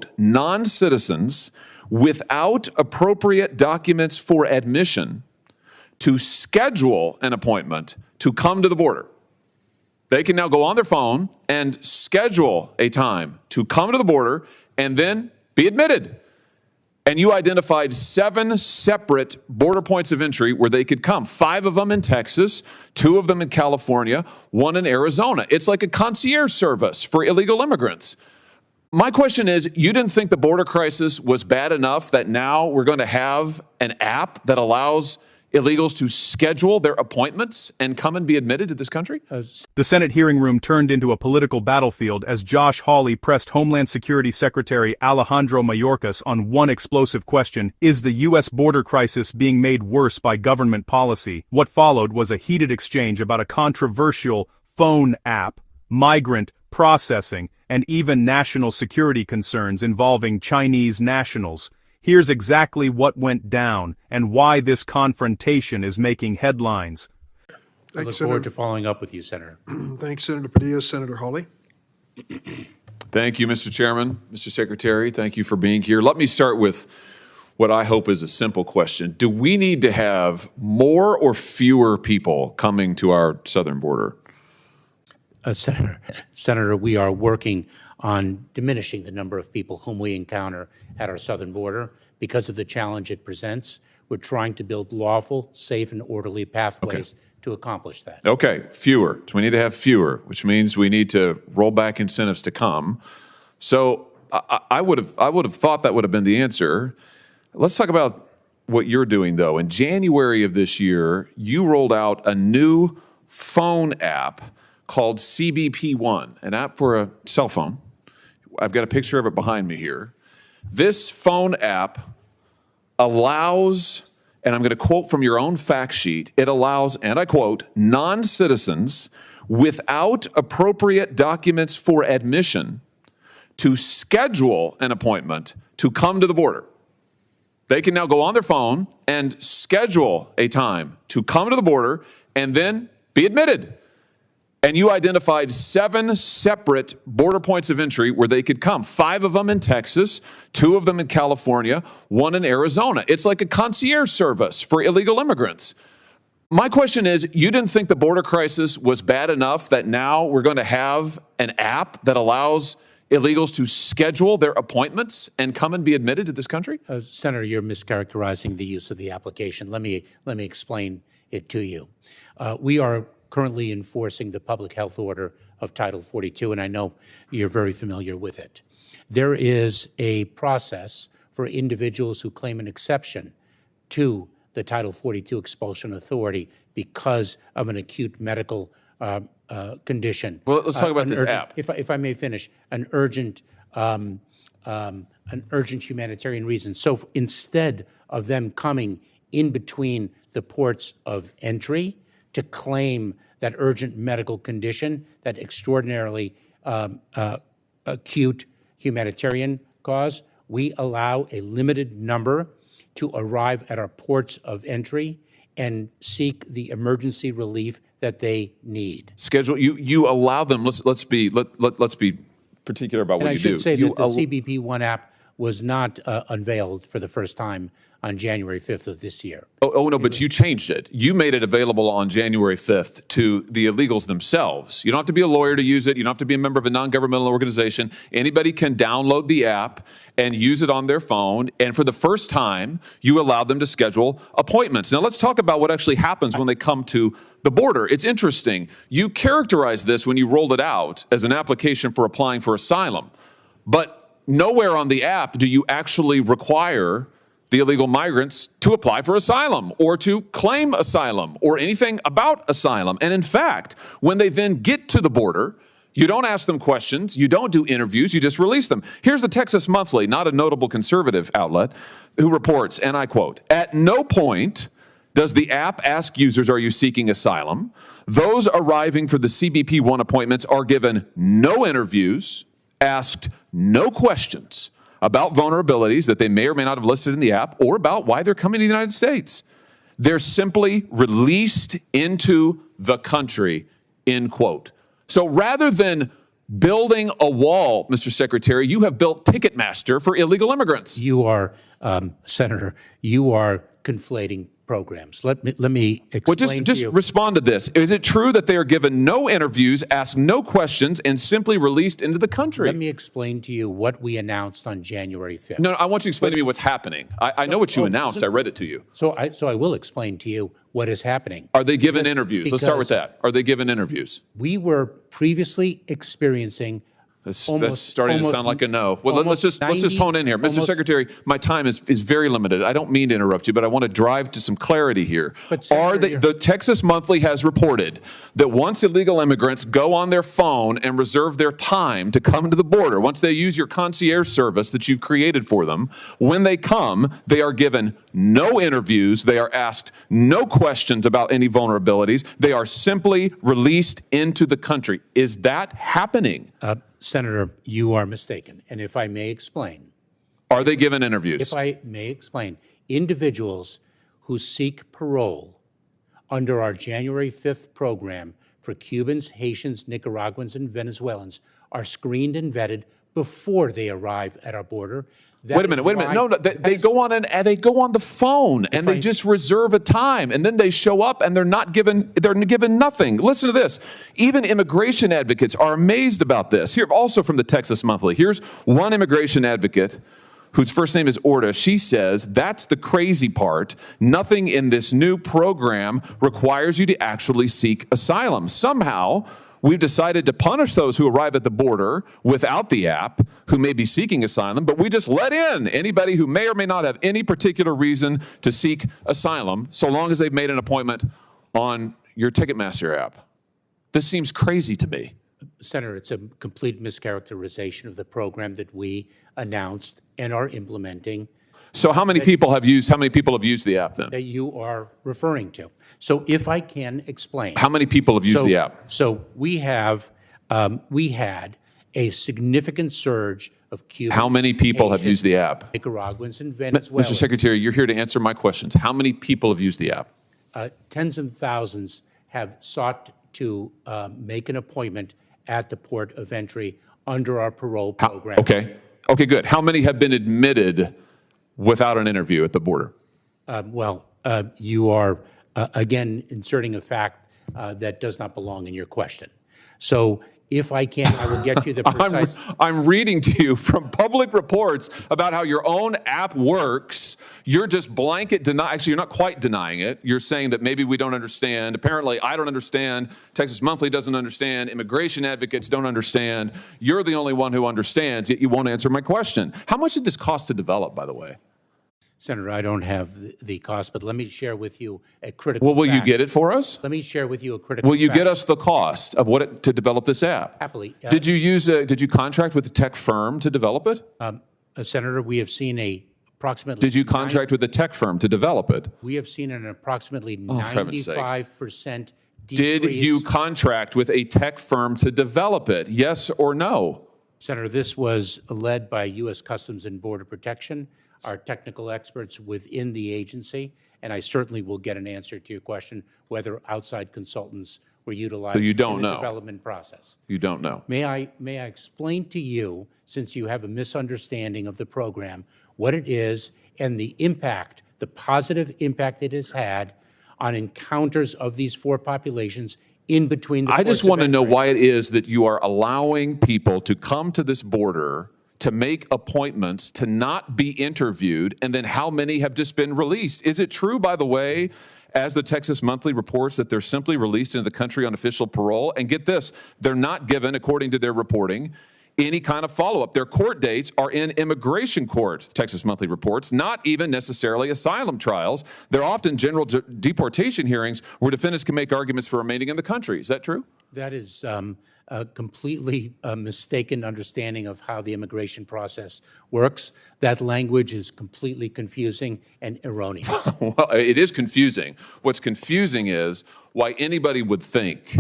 quote, non-citizens without appropriate documents for admission to schedule an appointment to come to the border. They can now go on their phone and schedule a time to come to the border and then be admitted. And you identified 7 separate border points of entry where they could come. 5 of them in Texas, 2 of them in California, 1 in Arizona. It's like a concierge service for illegal immigrants. My question is, you didn't think the border crisis was bad enough that now we're going to have an app that allows illegals to schedule their appointments and come and be admitted to this country? The Senate hearing room turned into a political battlefield as Josh Hawley pressed Homeland Security Secretary Alejandro Mayorkas on one explosive question: is the U.S. border crisis being made worse by government policy? What followed was a heated exchange about a controversial phone app, migrant processing, and even national security concerns involving Chinese nationals. Here's exactly what went down and why this confrontation is making headlines. I look forward to following up with you, Senator. Thanks, Senator Padilla. Senator Hawley. Thank you, Mr. Chairman, Mr. Secretary. Thank you for being here. Let me start with what I hope is a simple question. Do we need to have more or fewer people coming to our southern border? Senator, we are working on diminishing the number of people whom we encounter at our southern border because of the challenge it presents. We're trying to build lawful, safe, and orderly pathways to accomplish that. Okay, fewer. So we need to have fewer, which means we need to roll back incentives to come. So I would have thought that would have been the answer. Let's talk about what you're doing, though. In January of this year, you rolled out a new phone app called CBP One, an app for a cell phone. I've got a picture of it behind me here. This phone app allows, and I'm going to quote from your own fact sheet, it allows, and I quote, non-citizens without appropriate documents for admission to schedule an appointment to come to the border. They can now go on their phone and schedule a time to come to the border and then be admitted. And you identified 7 separate border points of entry where they could come. 5 of them in Texas, 2 of them in California, 1 in Arizona. It's like a concierge service for illegal immigrants. My question is, you didn't think the border crisis was bad enough that now we're going to have an app that allows illegals to schedule their appointments and come and be admitted to this country? Senator, you're mischaracterizing the use of the application. Let me explain it to you. We are currently enforcing the public health order of Title 42, and I know you're very familiar with it. There is a process for individuals who claim an exception to the Title 42 expulsion authority because of an acute medical condition. Well, let's talk about this app. If I may finish, an urgent humanitarian reason. So instead of them coming in between the ports of entry to claim that urgent medical condition, that extraordinarily acute humanitarian cause, we allow a limited number to arrive at our ports of entry and seek the emergency relief that they need. Schedule. You allow them. Let's be particular about what you do. And I should say that the CBP One app was not unveiled for the first time on January 5th of this year. Oh no, but you changed it. You made it available on January 5th to the illegals themselves. You don't have to be a lawyer to use it. You don't have to be a member of a non-governmental organization. Anybody can download the app and use it on their phone. And for the first time, you allowed them to schedule appointments. Now let's talk about what actually happens when they come to the border. It's interesting. You characterized this when you rolled it out as an application for applying for asylum. But nowhere on the app do you actually require the illegal migrants to apply for asylum or to claim asylum or anything about asylum. And in fact, when they then get to the border, you don't ask them questions, you don't do interviews, you just release them. Here's the Texas Monthly, not a notable conservative outlet, who reports, and I quote, "At no point does the app ask users, are you seeking asylum? Those arriving for the CBP One appointments are given no interviews, asked no questions about vulnerabilities that they may or may not have listed in the app or about why they're coming to the United States. They're simply released into the country," end quote. So rather than building a wall, Mr. Secretary. You have built Ticketmaster for illegal immigrants. You are, Senator, you are conflating programs. Let me explain Well, to just you. respond to this. Is it true that they are given no interviews, asked no questions, and simply released into the country? Let me explain to you what we announced on January 5th. No, I want you to explain to me what's happening. I know what you announced. I read it to you. So I will explain to you what is happening. Are they given interviews? Let's start with because that. Are they given interviews? We were previously experiencing That's almost- starting to almost- sound like a no. Well, let's almost just hone in here. Mr. almost- Secretary, my time is very limited. I don't mean to interrupt you, but I want to drive to some clarity here. But Senator, The Texas Monthly has reported that once illegal immigrants go on their phone and reserve their time to come to the border, once they use your concierge service that you've created for them, when they come, they are given no interviews. They are asked no questions about any vulnerabilities. They are simply released into the country. Is that happening? Senator, you are mistaken. And if I may explain, Are they given interviews? if I may explain, individuals who seek parole under our January 5th program for Cubans, Haitians, Nicaraguans, and Venezuelans are screened and vetted before they arrive at our border. Wait a minute. No, they go on they go on the phone and they just reserve a time, and then they show up and they're given nothing. Listen to this. Even immigration advocates are amazed about this. Here, also from the Texas Monthly. Here's one immigration advocate whose first name is Orta. She says, that's the crazy part. Nothing in this new program requires you to actually seek asylum. Somehow, we've decided to punish those who arrive at the border without the app, who may be seeking asylum, but we just let in anybody who may or may not have any particular reason to seek asylum, so long as they've made an appointment on your Ticketmaster app. This seems crazy to me. Senator, it's a complete mischaracterization of the program that we announced and are implementing So how many people have used the app then? that you are referring to. So if I can explain. How many people have used the app? So we had a significant surge of Cubans. How many people have used the app? Nicaraguans and Venezuelans. Mr. Secretary, you're here to answer my questions. How many people have used the app? Tens of thousands have sought to make an appointment at the port of entry under our parole program. Okay, good. How many have been admitted without an interview at the border? You are, again, inserting a fact that does not belong in your question. So if I can, I will get you the precise. I'm reading to you from public reports about how your own app works. You're just blanket denying. Actually, you're not quite denying it. You're saying that maybe we don't understand. Apparently, I don't understand. Texas Monthly doesn't understand. Immigration advocates don't understand. You're the only one who understands, yet you won't answer my question. How much did this cost to develop, by the way? Senator, I don't have the cost, but let me share with you a critical Well, will you fact. get it for us? Let me share with you a critical Will you fact. get us the cost of to develop this app? Happily. Did you contract with a tech firm to develop it? Senator, we have seen approximately. Did you contract with a tech firm to develop it? We have seen an approximately heaven's sake. 95% decrease. Did you contract with a tech firm to develop it? Yes or no? Senator, this was led by U.S. Customs and Border Protection, our technical experts within the agency, and I certainly will get an answer to your question whether outside consultants were utilized you don't in the know. development process. You don't know. May I explain to you, since you have a misunderstanding of the program, what it is and the impact, the positive impact it has had on encounters of these four populations in between the I just ports of want to know entry. why it is that you are allowing people to come to this border, to make appointments, to not be interviewed, and then how many have just been released? Is it true, by the way, as the Texas Monthly reports, that they're simply released into the country on official parole? And get this, they're not given, according to their reporting, any kind of follow-up. Their court dates are in immigration courts, the Texas Monthly reports, not even necessarily asylum trials. They're often general deportation hearings where defendants can make arguments for remaining in the country. Is that true? That is a completely mistaken understanding of how the immigration process works. That language is completely confusing and erroneous. Well, it is confusing. What's confusing is why anybody would think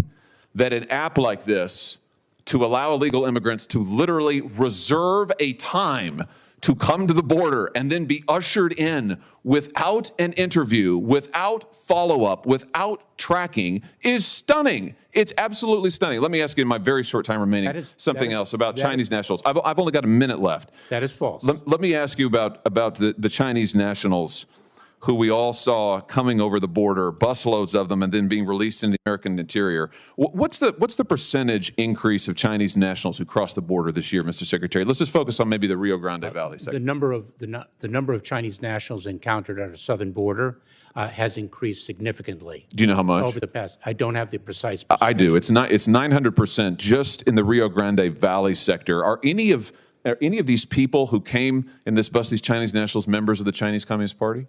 that an app like this to allow illegal immigrants to literally reserve a time to come to the border and then be ushered in without an interview, without follow-up, without tracking is stunning. It's absolutely stunning. Let me ask you in my very short time remaining something else about Chinese nationals. I've only got a minute left. That is false. Let me ask you about the Chinese nationals who we all saw coming over the border, busloads of them, and then being released in the American interior. What's the percentage increase of Chinese nationals who crossed the border this year, Mr. Secretary? Let's just focus on maybe the Rio Grande Valley sector. The number of Chinese nationals encountered at our southern border has increased significally. Do you know how much? Over the past, I don't have the precise percentage. I do. It's 900% just in the Rio Grande Valley sector. Are any of these people who came in this bus, these Chinese nationals, members of the Chinese Communist Party?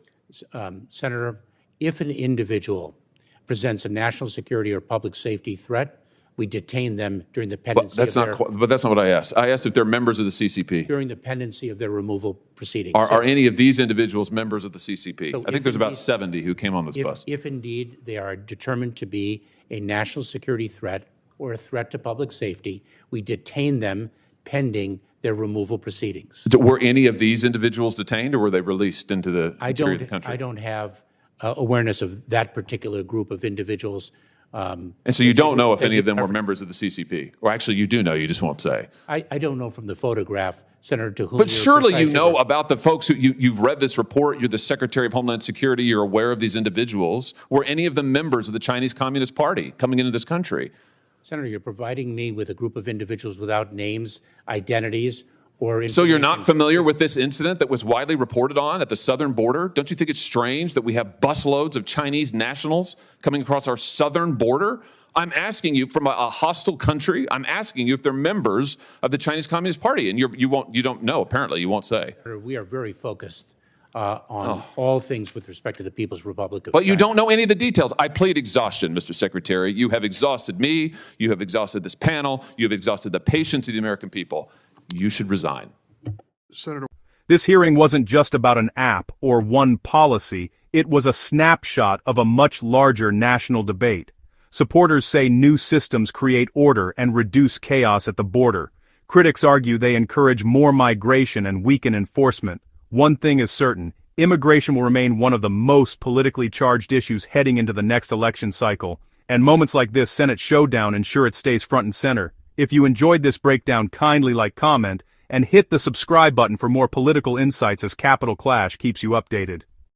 Senator, if an individual presents a national security or public safety threat, we detain them during the pendency but that's not what I asked. I asked if they're members of the CCP. During the pendency of their removal proceedings. Are any of these individuals members of the CCP? So I think there's about 70 who came on this bus. If indeed they are determined to be a national security threat or a threat to public safety, we detain them pending their removal proceedings. Were any of these individuals detained, or were they released into the interior of the country? I don't have awareness of that particular group of individuals. And so you don't know if any of them were members of the CCP? Or actually, you do know, you just won't say. I don't know from the photograph, Senator, to whom But surely you know about the folks who, you've read this report, you're the Secretary of Homeland Security, you're aware of these individuals. Were any of them members of the Chinese Communist Party coming into this country? Senator, you're providing me with a group of individuals without names, identities, or information. So you're not familiar with this incident that was widely reported on at the southern border? Don't you think it's strange that we have busloads of Chinese nationals coming across our southern border? I'm asking you from a hostile country, I'm asking you if they're members of the Chinese Communist Party, and you don't know, apparently, you won't say. We are very focused on all things with respect to the People's Republic of But China. you don't know any of the details. I plead exhaustion, Mr. Secretary. You have exhausted me. You have exhausted this panel. You have exhausted the patience of the American people. You should resign. Senator. This hearing wasn't just about an app or one policy, it was a snapshot of a much larger national debate. Supporters say new systems create order and reduce chaos at the border. Critics argue they encourage more migration and weaken enforcement. One thing is certain, immigration will remain one of the most politically charged issues heading into the next election cycle. And moments like this Senate showdown ensure it stays front and center. If you enjoyed this breakdown, kindly like, comment, and hit the subscribe button for more political insights as Capitol Clash keeps you updated.